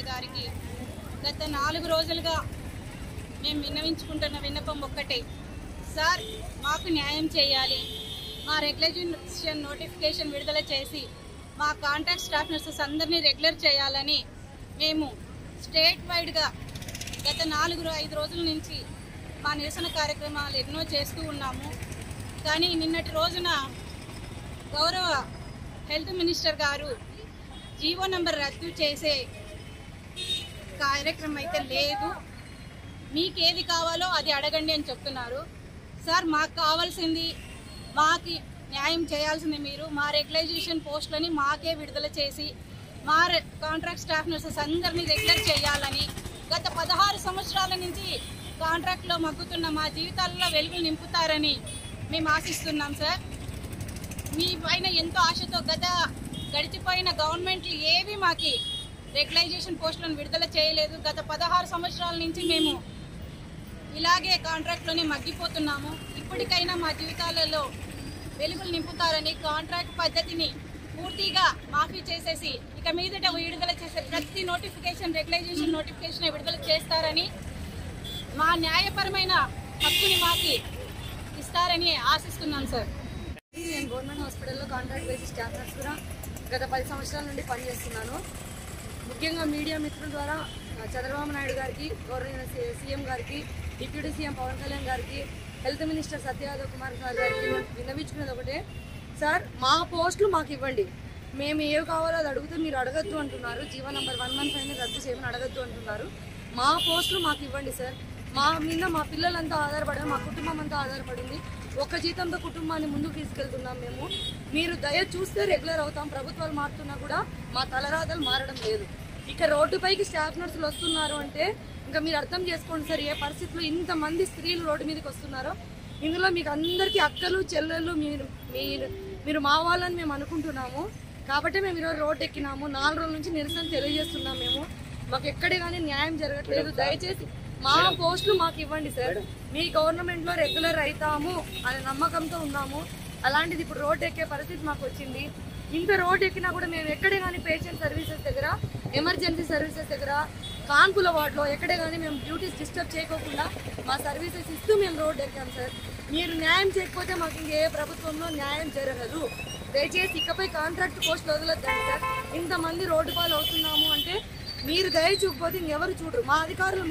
నాయుడు గారికి గత 4 రోజులుగా మేము విన్నవించుకుంటున్న విన్నపం ఒక్కటే. సార్, మాకు న్యాయం చేయాలి. మా రెగ్యులేషన్ నోటిఫికేషన్ విడుదల చేసి మా కాంట్రాక్ట్ స్టాఫ్ నర్సెస్ అందరినీ రెగ్యులర్ చేయాలని మేము స్టేట్ వైడ్గా గత 4-5 రోజుల నుంచి మా నిరసన కార్యక్రమాలు ఎన్నో చేస్తూ ఉన్నాము. కానీ నిన్నటి రోజున గౌరవ హెల్త్ మినిస్టర్ గారు జీవో నంబర్ రద్దు చేసే కార్యక్రమం అయితే లేదు, మీకేది కావాలో అది అడగండి అని చెప్తున్నారు. సార్, మాకు కావాల్సింది, మాకు న్యాయం చేయాల్సింది మీరు. మా రెగ్యులైజేషన్ పోస్టులని మాకే విడుదల చేసి మా కాంట్రాక్ట్ స్టాఫ్ నర్సెస్ అందరినీ రెగ్యులర్ చేయాలని, గత 16 సంవత్సరాల నుంచి కాంట్రాక్ట్లో మగ్గుతున్న మా జీవితాలలో వెలుగులు నింపుతారని మేము ఆశిస్తున్నాం. సార్, మీ పైన ఎంతో ఆశతో గడిచిపోయిన గవర్నమెంట్లు ఏవి మాకు రెగ్యులైజేషన్ పోస్టులను విడుదల చేయలేదు. గత 16 సంవత్సరాల నుంచి మేము ఇలాగే కాంట్రాక్ట్లోనే మగ్గిపోతున్నాము. ఇప్పటికైనా మా జీవితాలలో వెలుగులు నింపుతారని, కాంట్రాక్ట్ పద్ధతిని పూర్తిగా మాఫీ చేసేసి ఇక మీదట విడుదల చేసే ప్రతి నోటిఫికేషన్ రెగ్యులైజేషన్ నోటిఫికేషన్ విడుదల చేస్తారని, మా న్యాయపరమైన హక్కుని మాకు ఇస్తారని ఆశిస్తున్నాం. సార్, నేను గవర్నమెంట్ హాస్పిటల్లో కాంట్రాక్ట్ బేసిస్ స్టాఫ్ నర్స్ కూడా గత 10 సంవత్సరాల నుండి పనిచేస్తున్నాను. ముఖ్యంగా మీడియా మిత్రుల ద్వారా చంద్రబాబు నాయుడు గారికి, గవర్నర్ సీఎం గారికి, డిప్యూటీ సీఎం పవన్ కళ్యాణ్ గారికి, హెల్త్ మినిస్టర్ సత్యయాదవ్ కుమార్ గారికి విన్నవించుకునేది ఒకటే. సార్, మా పోస్టులు మాకు ఇవ్వండి. మేము ఏవి కావాలో అది అడిగితే మీరు అడగద్దు అంటున్నారు. జీవో నంబర్ 115 రద్దు చేయమని అడగద్దు అంటున్నారు. మా పోస్టులు మాకు ఇవ్వండి సార్. మా మీద మా పిల్లలంతా ఆధారపడారు, మా కుటుంబం అంతా ఆధారపడింది. ఒక్క జీతంతో కుటుంబాన్ని ముందుకు తీసుకెళ్తున్నాం మేము. మీరు దయ చూస్తే రెగ్యులర్ అవుతాం. ప్రభుత్వాలు మారుతున్నా కూడా మా తలరాతలు మారడం లేదు. ఇక రోడ్డుపైకి స్టాఫ్ నర్సులు వస్తున్నారు అంటే ఇంకా మీరు అర్థం చేసుకోండి సార్, ఏ పరిస్థితుల్లో ఇంతమంది స్త్రీలు రోడ్డు మీదకి వస్తున్నారో. ఇందులో మీకు అందరికీ అక్కలు చెల్లెళ్ళు మీరు మా వాళ్ళని మేము అనుకుంటున్నాము. కాబట్టి మేము ఈరోజు రోడ్డు ఎక్కినాము. 4 రోజుల నుంచి నిరసన తెలియజేస్తున్నాం. మేము మాకు ఎక్కడే కానీ న్యాయం జరగట్లేదు. దయచేసి మా పోస్టులు మాకు ఇవ్వండి సార్. మీ గవర్నమెంట్లో రెగ్యులర్ అవుతాము అనే నమ్మకంతో ఉన్నాము. అలాంటిది ఇప్పుడు రోడ్డు ఎక్కే పరిస్థితి మాకు వచ్చింది. ఇంత రోడ్డు ఎక్కినా కూడా మేము ఎక్కడే కానీ పేషెంట్ సర్వీసెస్ దగ్గర, ఎమర్జెన్సీ సర్వీసెస్ దగ్గర, కాన్పుల వార్డులో ఎక్కడే కానీ మేము డ్యూటీస్ డిస్టర్బ్ చేయకోకుండా మా సర్వీసెస్ ఇస్తూ మేము రోడ్డు ఎక్కాం సార్. మీరు న్యాయం చేయకపోతే మాకు ఇంకే ప్రభుత్వంలో న్యాయం జరగదు. దయచేసి ఇకపై కాంట్రాక్ట్ పోస్టులు వదలొద్దండి సార్. ఇంతమంది రోడ్డు పాలు అవుతున్నాము అంటే మీరు దయ చూపకపోతే ఇంకెవరు చూడరు. మా అధికారులు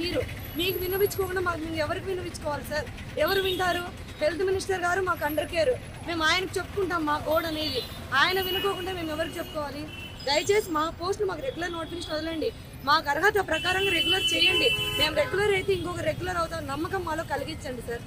మీకు వినిపించుకోకుండా మాకు మేము ఎవరికి వినిపించుకోవాలి సార్? ఎవరు వింటారు? హెల్త్ మినిస్టర్ గారు మాకు అండర్ కేర్, మేము ఆయనకు చెప్పుకుంటాం మా కోడ్ అనేది. ఆయన వినుకోకుండా మేము ఎవరికి చెప్పుకోవాలి? దయచేసి మా పోస్టులు మాకు రెగ్యులర్ నోటిఫికేషన్ వదలండి. మాకు అర్హత ప్రకారంగా రెగ్యులర్ చేయండి. మేము రెగ్యులర్ అయితే ఇంకొక రెగ్యులర్ అవుతాం నమ్మకం మాలో కలిగించండి సార్.